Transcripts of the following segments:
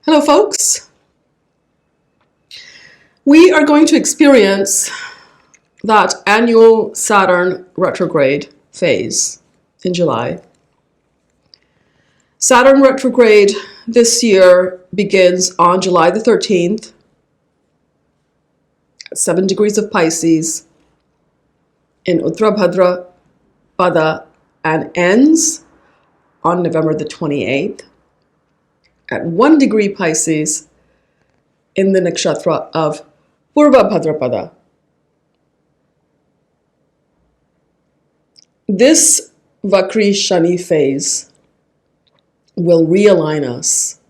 Hello, folks. We are going to experience that annual Saturn retrograde phase in July. Saturn retrograde this year begins on July the 13th at 7 degrees of Pisces in Uttarabhadra Pada and ends on November the 28th at 1 degree Pisces in the nakshatra of Purva Bhadrapada. This Vakri Shani phase will realign us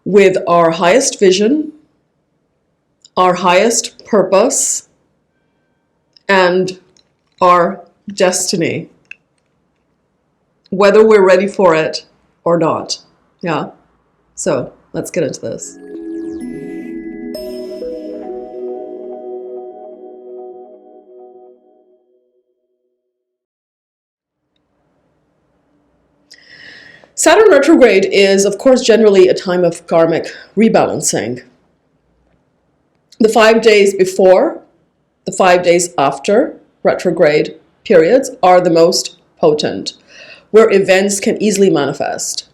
with our highest vision, our highest purpose, and our destiny, whether we're ready for it or not. Yeah, so let's get into this. Saturn retrograde is, of course, generally a time of karmic rebalancing. The 5 days before, the 5 days after retrograde periods are the most potent, where events can easily manifest.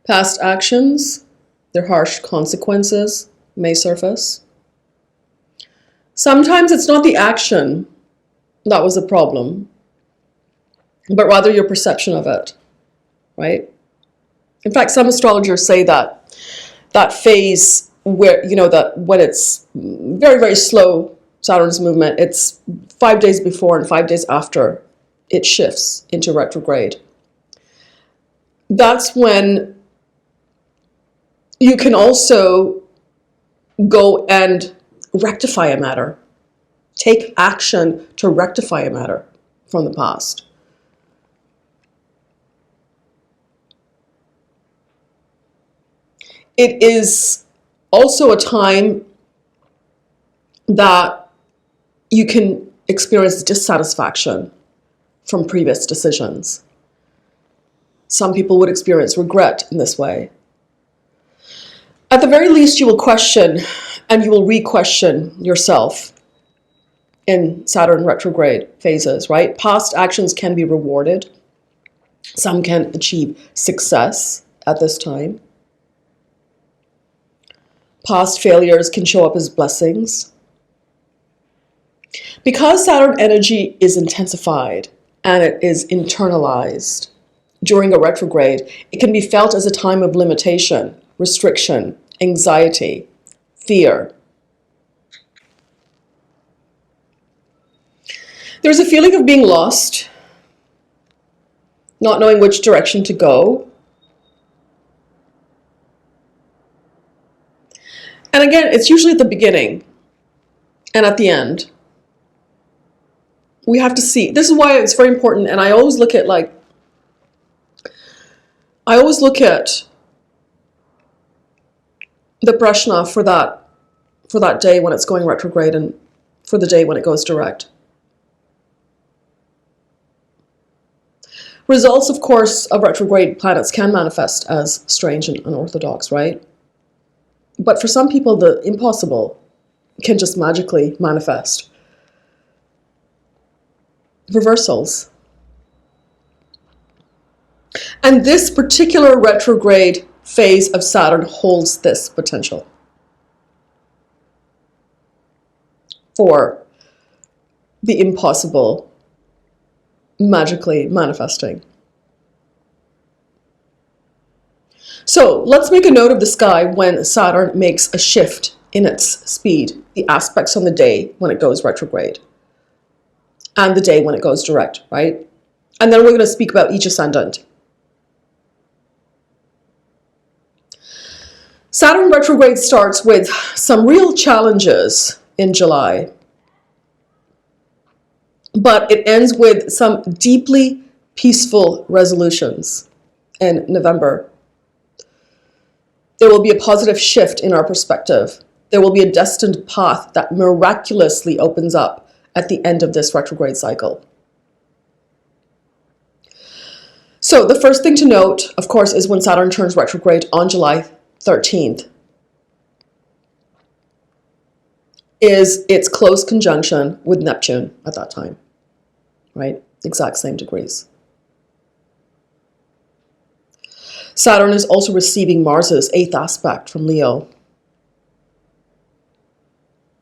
Past actions, their harsh consequences may surface. Sometimes it's not the action that was the problem, but rather your perception of it, right? In fact, some astrologers say that that phase where, that when it's very, very slow, Saturn's movement, it's 5 days before and 5 days after it shifts into retrograde. That's when you can also go and rectify a matter, take action to rectify a matter from the past. It is also a time that you can experience dissatisfaction from previous decisions. Some people would experience regret in this way. At the very least, you will question and you will re-question yourself in Saturn retrograde phases, right? Past actions can be rewarded. Some can achieve success at this time. Past failures can show up as blessings. Because Saturn energy is intensified and it is internalized during a retrograde, it can be felt as a time of limitation, restriction, anxiety, fear. There's a feeling of being lost, not knowing which direction to go. And again, it's usually at the beginning and at the end. We have to see. This is why it's very important. And I always look at the Prashna for that day when it's going retrograde and for the day when it goes direct. Results, of course, of retrograde planets can manifest as strange and unorthodox, right? But for some people, the impossible can just magically manifest. Reversals. And this particular retrograde phase of Saturn holds this potential for the impossible magically manifesting. So let's make a note of the sky when Saturn makes a shift in its speed, the aspects on the day when it goes retrograde and the day when it goes direct, right? And then we're going to speak about each ascendant. Saturn retrograde starts with some real challenges in July, but it ends with some deeply peaceful resolutions in November. There will be a positive shift in our perspective. There will be a destined path that miraculously opens up at the end of this retrograde cycle. So the first thing to note, of course, is when Saturn turns retrograde on July 13th, is its close conjunction with Neptune at that time, right? Exact same degrees. Saturn is also receiving Mars's 8th aspect from Leo.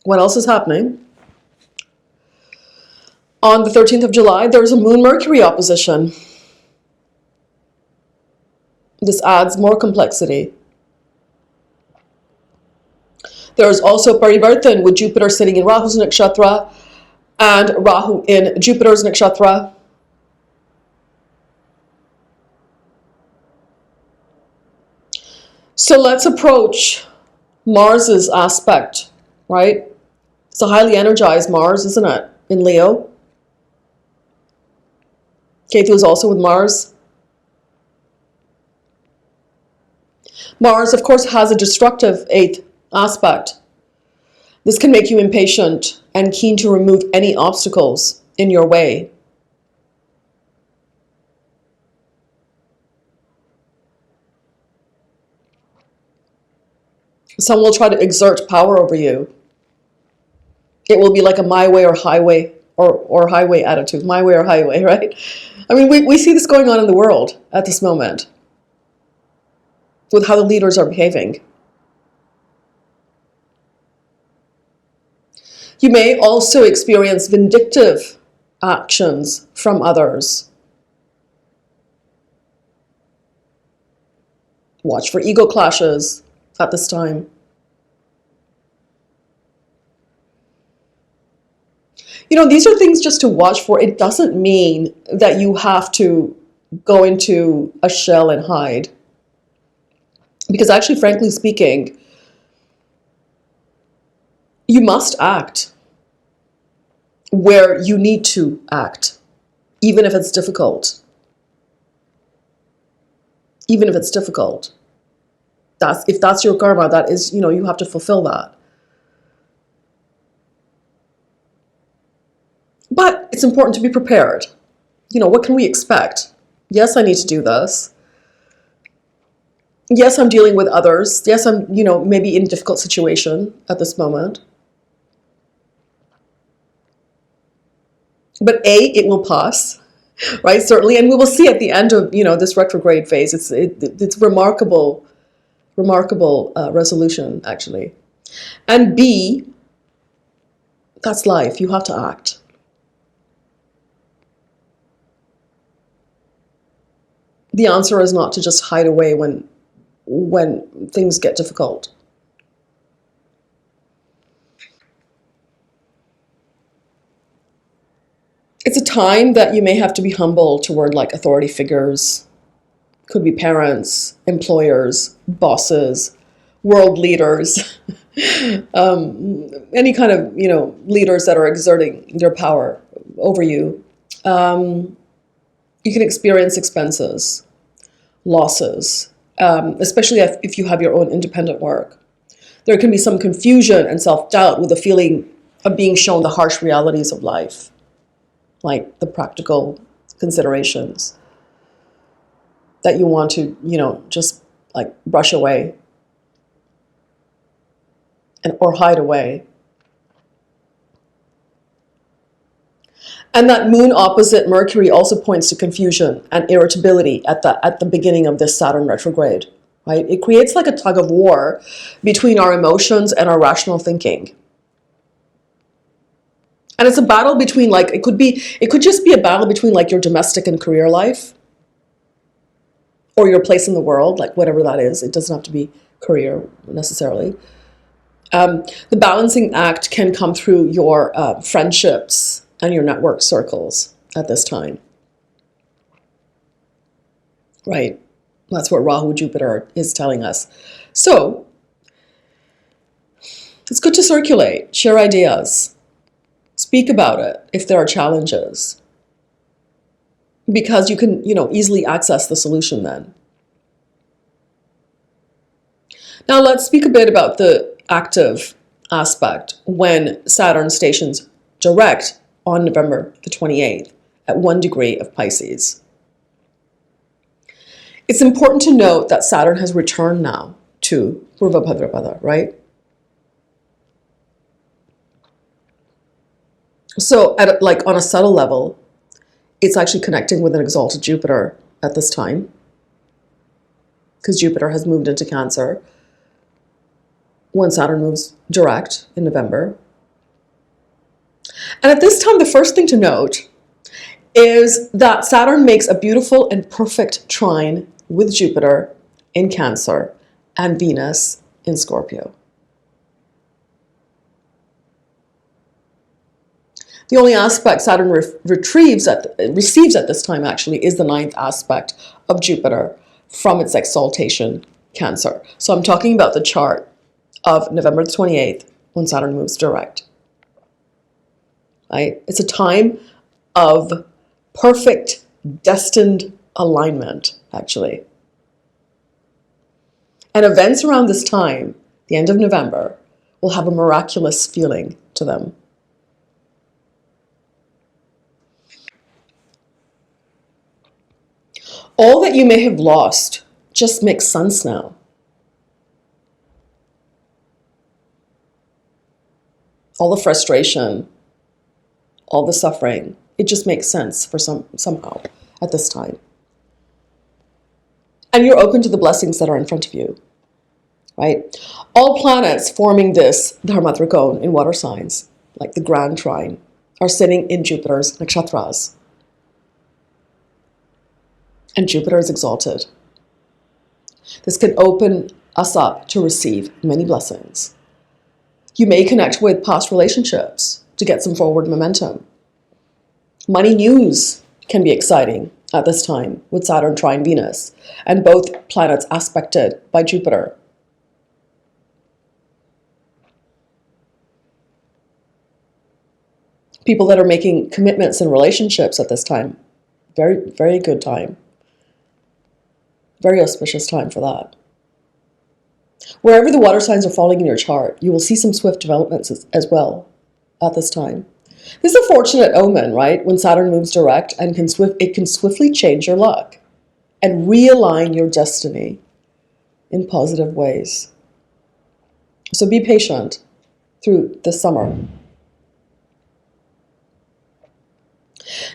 What else is happening? On the 13th of July, there's a Moon-Mercury opposition. This adds more complexity. There's also Parivartan with Jupiter sitting in Rahu's nakshatra and Rahu in Jupiter's nakshatra. So let's approach Mars's aspect, right? It's a highly energized Mars, isn't it? In Leo. Ketu is also with Mars. Mars, of course, has a destructive 8th aspect. This can make you impatient and keen to remove any obstacles in your way. Some will try to exert power over you. It will be like a my way or highway or highway attitude. My way or highway, right? I mean, we see this going on in the world at this moment with how the leaders are behaving. You may also experience vindictive actions from others. Watch for ego clashes at this time. You know, these are things just to watch for. It doesn't mean that you have to go into a shell and hide. Because actually, frankly speaking, you must act where you need to act, even if it's difficult. Even if it's difficult. If that's your karma, that is, you know, you have to fulfill that. But it's important to be prepared. You know, what can we expect? Yes, I need to do this. Yes, I'm dealing with others. Yes, I'm, you know, maybe in a difficult situation at this moment. But it will pass, right? Certainly. And we will see at the end of, you know, this retrograde phase. It's remarkable resolution, actually. And B, that's life. You have to act. The answer is not to just hide away when things get difficult. It's a time that you may have to be humble toward like authority figures. Could be parents, employers, bosses, world leaders, any kind of, you know, leaders that are exerting their power over you. You can experience expenses, losses, especially if you have your own independent work. There can be some confusion and self-doubt with the feeling of being shown the harsh realities of life, like the practical considerations that you want to, you know, just like brush away or hide away. And that moon opposite Mercury also points to confusion and irritability at the beginning of this Saturn retrograde, right? It creates like a tug of war between our emotions and our rational thinking. And it's a battle between like, it could just be a battle between like your domestic and career life or your place in the world, like whatever that is. It doesn't have to be career necessarily. The balancing act can come through your friendships and your network circles at this time, right? That's what Rahu Jupiter is telling us. So it's good to circulate, share ideas, speak about it if there are challenges, because you can, you know, easily access the solution then. Now let's speak a bit about the active aspect when Saturn stations direct on November the 28th at 1 degree of Pisces. It's important to note that Saturn has returned now to Purva Bhadrapada, right? So on a subtle level, it's actually connecting with an exalted Jupiter at this time, because Jupiter has moved into Cancer when Saturn moves direct in November. And at this time, the first thing to note is that Saturn makes a beautiful and perfect trine with Jupiter in Cancer and Venus in Scorpio. The only aspect Saturn receives at this time actually is the 9th aspect of Jupiter from its exaltation, Cancer. So I'm talking about the chart of November 28th when Saturn moves direct. Right? It's a time of perfect destined alignment, actually. And events around this time, the end of November, will have a miraculous feeling to them. All that you may have lost just makes sense now. All the frustration, all the suffering, it just makes sense for somehow at this time. And you're open to the blessings that are in front of you, right? All planets forming this Dharma Trikona in water signs, like the Grand Trine, are sitting in Jupiter's nakshatras. And Jupiter is exalted. This can open us up to receive many blessings. You may connect with past relationships to get some forward momentum. Money news can be exciting at this time with Saturn trine Venus and both planets aspected by Jupiter. People that are making commitments in relationships at this time, very, very good time. Very auspicious time for that. Wherever the water signs are falling in your chart, you will see some swift developments as well at this time. This is a fortunate omen, right? When Saturn moves direct and it can swiftly change your luck and realign your destiny in positive ways. So be patient through this summer.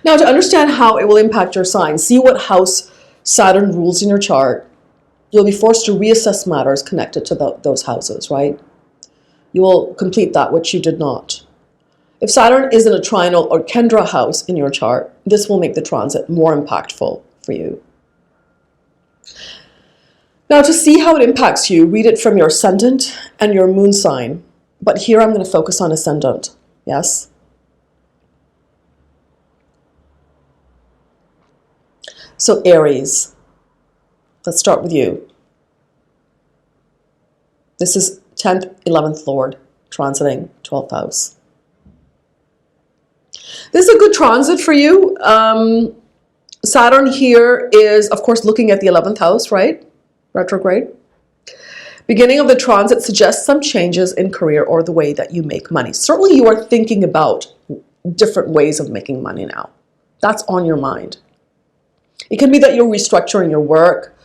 Now, to understand how it will impact your sign, see what house Saturn rules in your chart. You'll be forced to reassess matters connected to those houses, right? You will complete that which you did not. If Saturn is in a trinal or Kendra house in your chart, this will make the transit more impactful for you. Now, to see how it impacts you, read it from your ascendant and your moon sign. But here I'm going to focus on ascendant, yes? So Aries, let's start with you. This is 10th, 11th Lord, transiting 12th house. This is a good transit for you. Saturn here is, of course, looking at the 11th house, right? Retrograde. Beginning of the transit suggests some changes in career or the way that you make money. Certainly you are thinking about different ways of making money now. That's on your mind. It can be that you're restructuring your work.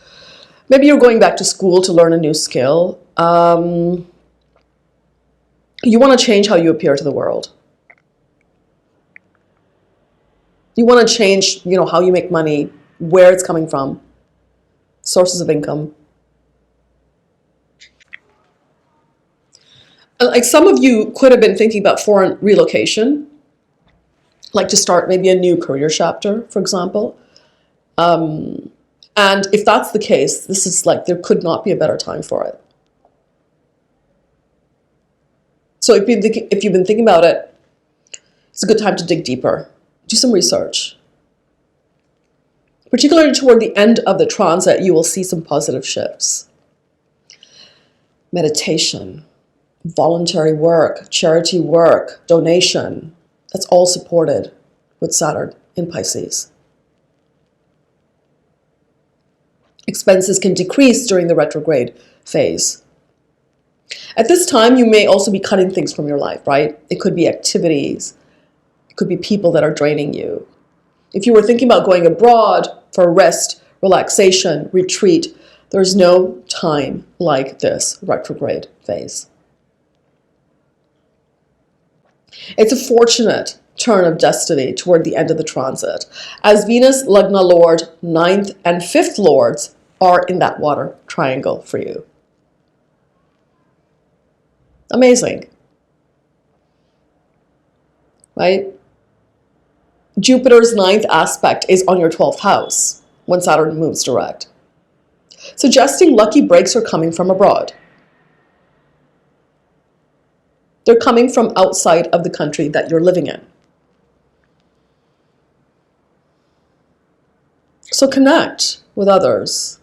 Maybe you're going back to school to learn a new skill. You want to change how you appear to the world. You want to change, how you make money, where it's coming from, sources of income. Like some of you could have been thinking about foreign relocation, like to start maybe a new career chapter, for example. And if that's the case, this is like, there could not be a better time for it. So if you've been thinking about it, it's a good time to dig deeper. Do some research. Particularly toward the end of the transit, you will see some positive shifts. Meditation, voluntary work, charity work, donation, that's all supported with Saturn in Pisces. Expenses can decrease during the retrograde phase. At this time, you may also be cutting things from your life, right? It could be activities. It could be people that are draining you. If you were thinking about going abroad for rest, relaxation, retreat. There's no time like this retrograde phase. It's a fortunate turn of destiny toward the end of the transit, as Venus, Lagna Lord, 9th and 5th Lords are in that water triangle for you. Amazing. Right? Jupiter's 9th aspect is on your 12th house when Saturn moves direct, suggesting lucky breaks are coming from abroad. They're coming from outside of the country that you're living in. So connect with others.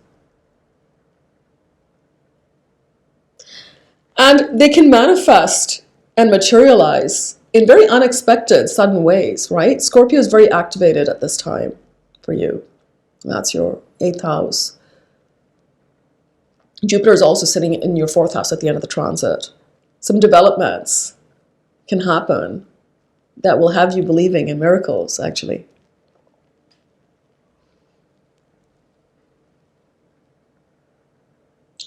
And they can manifest and materialize in very unexpected, sudden ways, right? Scorpio is very activated at this time for you. That's your 8th house. Jupiter is also sitting in your 4th house at the end of the transit. Some developments can happen that will have you believing in miracles, actually.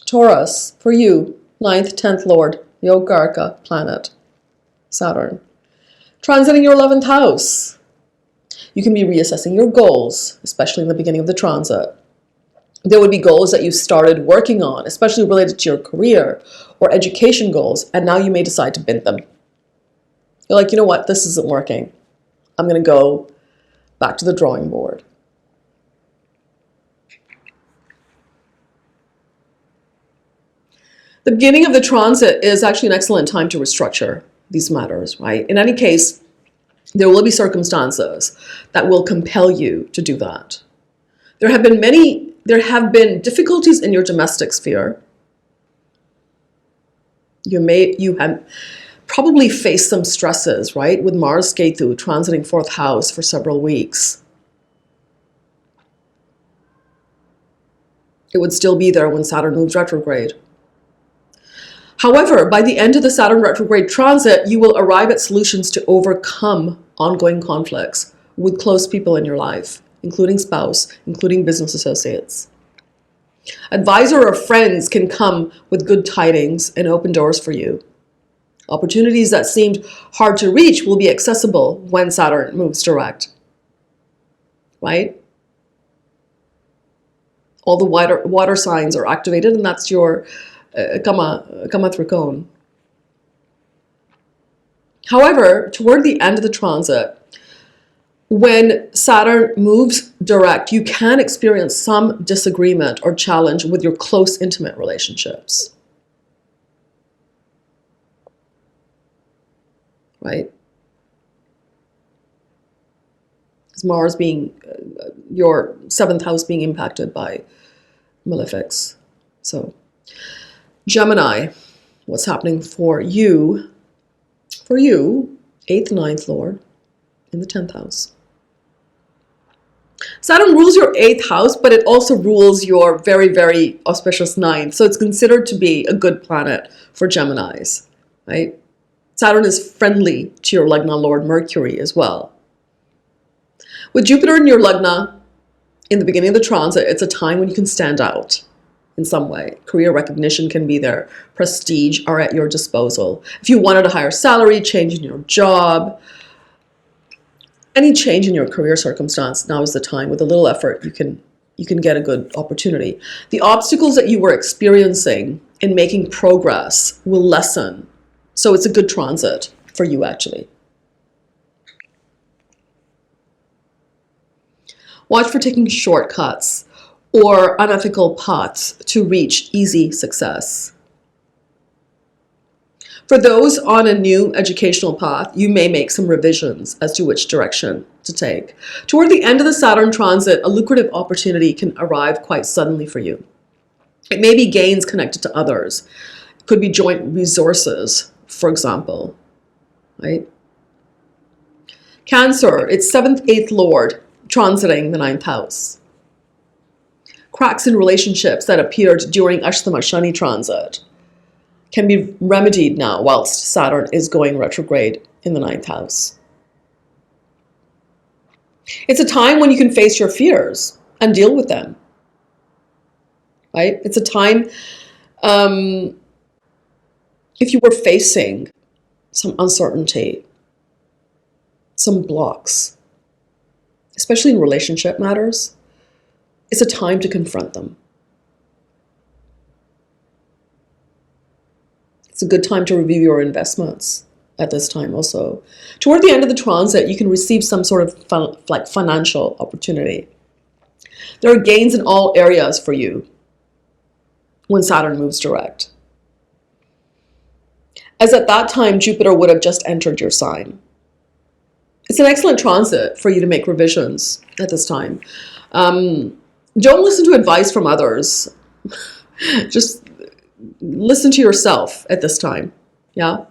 Taurus, for you, 9th, 10th Lord, Yogarka planet, Saturn. Transiting your 11th house. You can be reassessing your goals, especially in the beginning of the transit. There would be goals that you started working on, especially related to your career or education goals, and now you may decide to bin them. You're like, you know what, this isn't working. I'm going to go back to the drawing board. The beginning of the transit is actually an excellent time to restructure these matters, right? In any case, there will be circumstances that will compel you to do that. There have been difficulties in your domestic sphere. You have probably faced some stresses, right? With Mars Ketu transiting 4th house for several weeks. It would still be there when Saturn moves retrograde. However, by the end of the Saturn retrograde transit, you will arrive at solutions to overcome ongoing conflicts with close people in your life, including spouse, including business associates. Advisor or friends can come with good tidings and open doors for you. Opportunities that seemed hard to reach will be accessible when Saturn moves direct, right? All the water signs are activated, and that's your Kama Trikone. However, toward the end of the transit, when Saturn moves direct, you can experience some disagreement or challenge with your close, intimate relationships. Right? As Mars being your 7th house being impacted by malefics. So, Gemini, what's happening for you? For you, 8th, 9th Lord in the 10th house. Saturn rules your 8th house, but it also rules your very, very auspicious 9th. So it's considered to be a good planet for Geminis, right? Saturn is friendly to your Lagna Lord Mercury as well. With Jupiter in your Lagna in the beginning of the transit, it's a time when you can stand out in some way. Career recognition can be there. Prestige are at your disposal. If you wanted a higher salary, change in your job, any change in your career circumstance, now is the time. With a little effort, you can get a good opportunity. The obstacles that you were experiencing in making progress will lessen. So it's a good transit for you, actually. Watch for taking shortcuts or unethical paths to reach easy success. For those on a new educational path, you may make some revisions as to which direction to take. Toward the end of the Saturn transit, a lucrative opportunity can arrive quite suddenly for you. It may be gains connected to others. It could be joint resources, for example, right? Cancer, it's 7th, 8th Lord transiting the 9th house. Cracks in relationships that appeared during Ashtama Shani transit can be remedied now whilst Saturn is going retrograde in the 9th house. It's a time when you can face your fears and deal with them, right? It's a time, if you were facing some uncertainty, some blocks, especially in relationship matters, it's a time to confront them. It's a good time to review your investments at this time also. Toward the end of the transit, you can receive some sort of financial opportunity. There are gains in all areas for you when Saturn moves direct. As at that time, Jupiter would have just entered your sign. It's an excellent transit for you to make revisions at this time. Don't listen to advice from others. Just listen to yourself at this time. Yeah.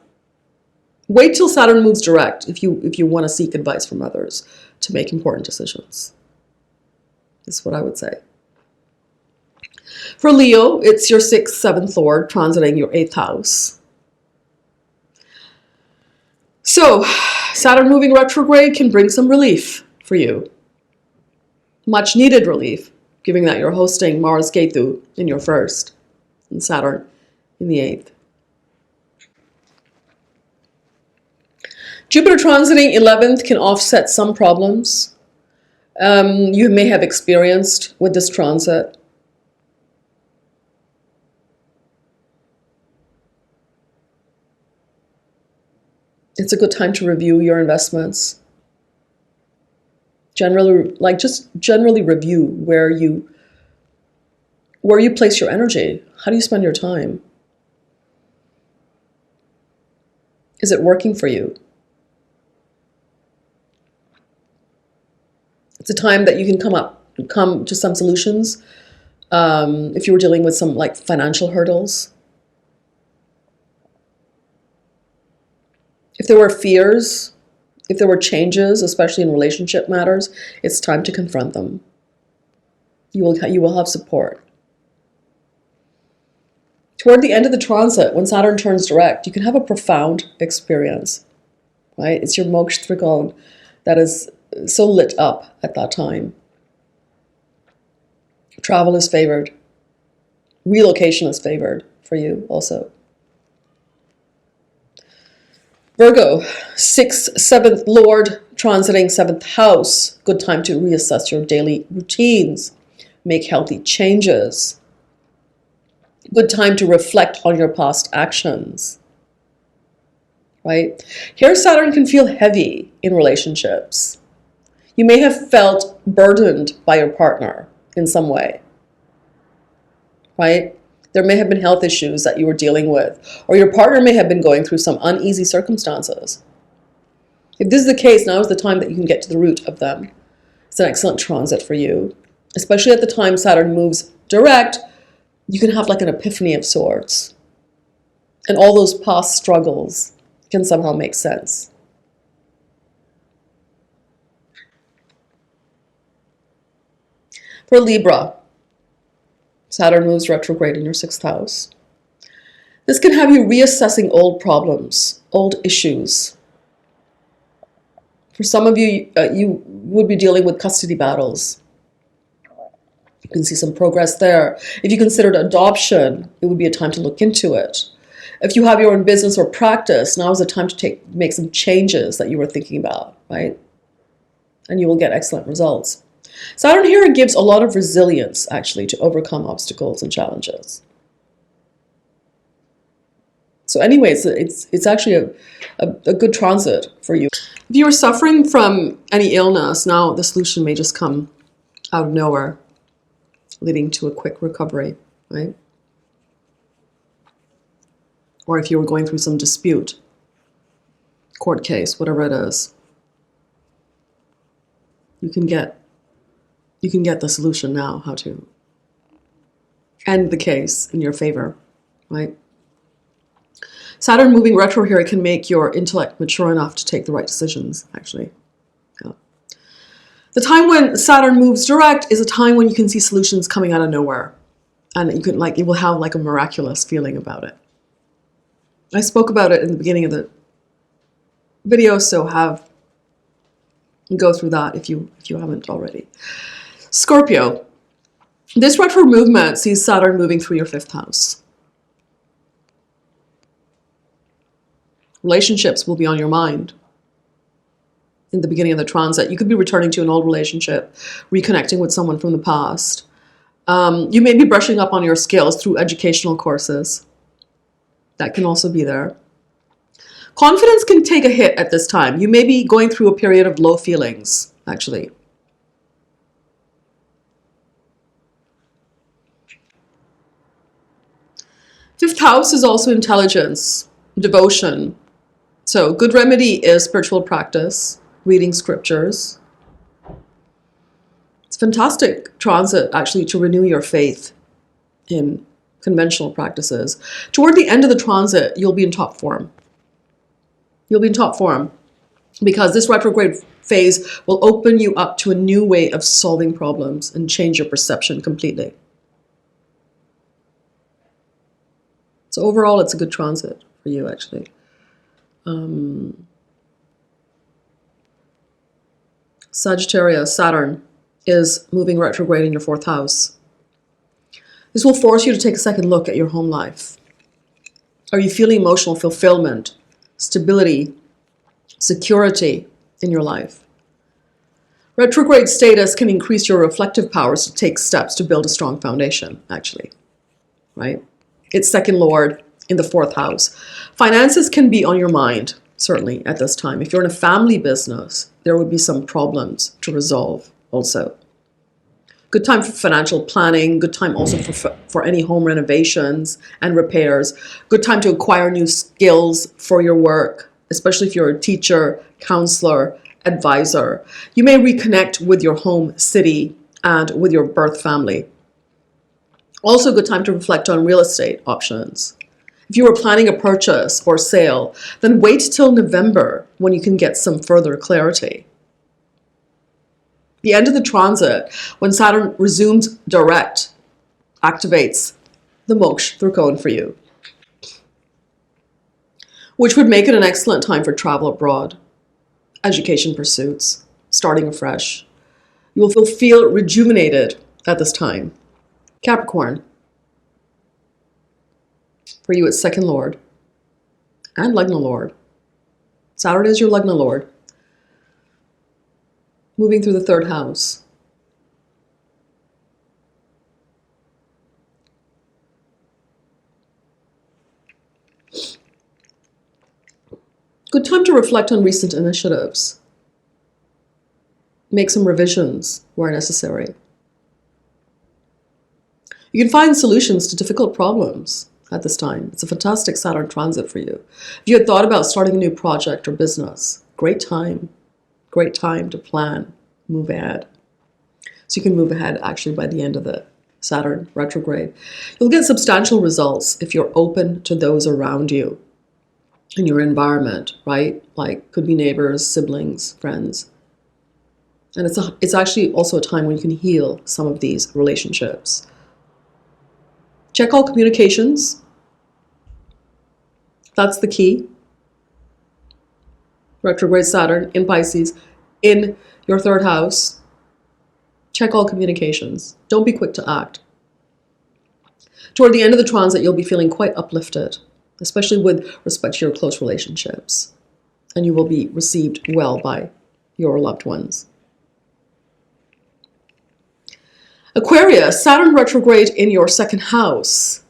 Wait till Saturn moves direct if you want to seek advice from others to make important decisions. That's what I would say. For Leo, it's your 6th, 7th Lord transiting your 8th house. So, Saturn moving retrograde can bring some relief for you. Much needed relief, given that you're hosting Mars Ketu in your 1st and Saturn in the 8th. Jupiter transiting 11th can offset some problems you may have experienced with this transit. It's a good time to review your investments. Just generally review where you place your energy. How do you spend your time? Is it working for you? It's a time that you can come to some solutions if you were dealing with some financial hurdles. If there were fears, if there were changes, especially in relationship matters, it's time to confront them. You will have support. Toward the end of the transit, when Saturn turns direct, you can have a profound experience, right? It's your moksha trigon that is so lit up at that time. Travel is favored. Relocation is favored for you also. Virgo, 6th, 7th Lord, transiting 7th house. Good time to reassess your daily routines. Make healthy changes. Good time to reflect on your past actions. Right? Here, Saturn can feel heavy in relationships. You may have felt burdened by your partner in some way. Right? There may have been health issues that you were dealing with, or your partner may have been going through some uneasy circumstances. If this is the case, now is the time that you can get to the root of them. It's an excellent transit for you, especially at the time Saturn moves direct. You can have an epiphany of sorts, and all those past struggles can somehow make sense. For Libra, Saturn moves retrograde in your 6th house. This can have you reassessing old problems, old issues. For some of you, you would be dealing with custody battles. You can see some progress there. If you considered adoption, it would be a time to look into it. If you have your own business or practice, now is the time to make some changes that you were thinking about, right? And you will get excellent results. Saturn here gives a lot of resilience, actually, to overcome obstacles and challenges. So anyways, it's actually a good transit for you. If you are suffering from any illness, now the solution may just come out of nowhere, leading to a quick recovery, right? Or if you were going through some dispute, court case, whatever it is, you can get the solution now, how to end the case in your favor, right? Saturn moving retro here can make your intellect mature enough to take the right decisions, actually. Yeah. The time when Saturn moves direct is a time when you can see solutions coming out of nowhere. And you will have a miraculous feeling about it. I spoke about it in the beginning of the video, so go through that if you haven't already. Scorpio, This retro movement sees Saturn moving through your 5th house. Relationships will be on your mind in the beginning of the transit. You could be returning to an old relationship, reconnecting with someone from the past. You may be brushing up on your skills through educational courses. That can also be there. Confidence can take a hit at this time. You may be going through a period of low feelings, actually. Fifth house is also intelligence, devotion. So good remedy is spiritual practice, reading scriptures. It's fantastic transit, actually, to renew your faith in conventional practices. Toward the end of the transit, you'll be in top form. You'll be in top form because this retrograde phase will open you up to a new way of solving problems and change your perception completely. So overall, it's a good transit for you, actually. Sagittarius, Saturn, is moving retrograde in your 4th house. This will force you to take a second look at your home life. Are you feeling emotional fulfillment, stability, security in your life? Retrograde status can increase your reflective powers to take steps to build a strong foundation, actually, right? It's second lord in the 4th house. Finances can be on your mind, certainly, at this time. If you're in a family business, there would be some problems to resolve also. Good time for financial planning. Good time also for any home renovations and repairs. Good time to acquire new skills for your work, especially if you're a teacher, counselor, advisor. You may reconnect with your home city and with your birth family. Also a good time to reflect on real estate options. If you were planning a purchase or sale, then wait till November when you can get some further clarity. The end of the transit, when Saturn resumes direct, activates the Moksha Trikona for you, which would make it an excellent time for travel abroad, education pursuits, starting afresh. You will feel rejuvenated at this time. Capricorn, for you it's second lord and Lagna lord. Saturn is your Lagna lord, moving through the 3rd house. Good time to reflect on recent initiatives. Make some revisions where necessary. You can find solutions to difficult problems at this time. It's a fantastic Saturn transit for you. If you had thought about starting a new project or business, great time to plan, move ahead. So you can move ahead actually by the end of the Saturn retrograde. You'll get substantial results if you're open to those around you in your environment, right? Like could be neighbors, siblings, friends. And it's actually also a time when you can heal some of these relationships. Check all communications. That's the key. Retrograde Saturn in Pisces in your 3rd house. Check all communications. Don't be quick to act. Toward the end of the transit, you'll be feeling quite uplifted, especially with respect to your close relationships. And you will be received well by your loved ones. Aquarius, Saturn retrograde in your 2nd house.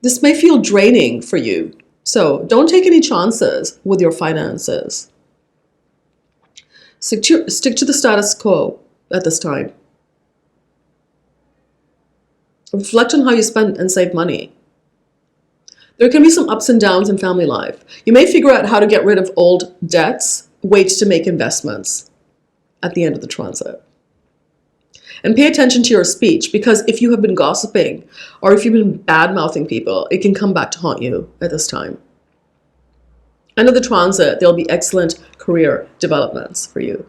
This may feel draining for you, so don't take any chances with your finances. Stick to the status quo at this time. Reflect on how you spend and save money. There can be some ups and downs in family life. You may figure out how to get rid of old debts, wait to make investments at the end of the transit. And pay attention to your speech, because if you have been gossiping or if you've been bad-mouthing people, it can come back to haunt you at this time. End of the transit, there'll be excellent career developments for you.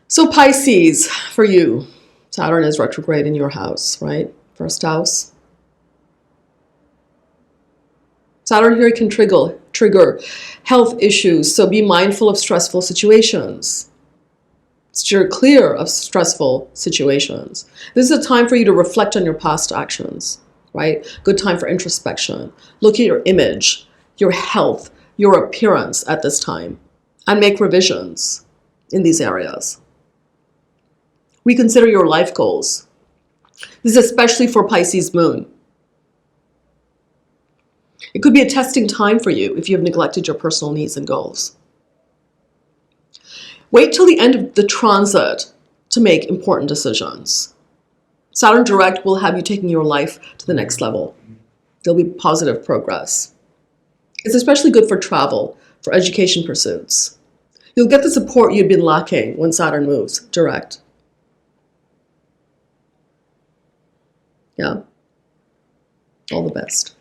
So Pisces, for you, Saturn is retrograde in your house, right? 1st house. Saturn here can trigger health issues, so be mindful of stressful situations. Steer clear of stressful situations. This is a time for you to reflect on your past actions, right? Good time for introspection. Look at your image, your health, your appearance at this time, and make revisions in these areas. Reconsider your life goals. This is especially for Pisces moon. It could be a testing time for you if you have neglected your personal needs and goals. Wait till the end of the transit to make important decisions. Saturn direct will have you taking your life to the next level. There'll be positive progress. It's especially good for travel, for education pursuits. You'll get the support you'd been lacking when Saturn moves direct. Yeah. All the best.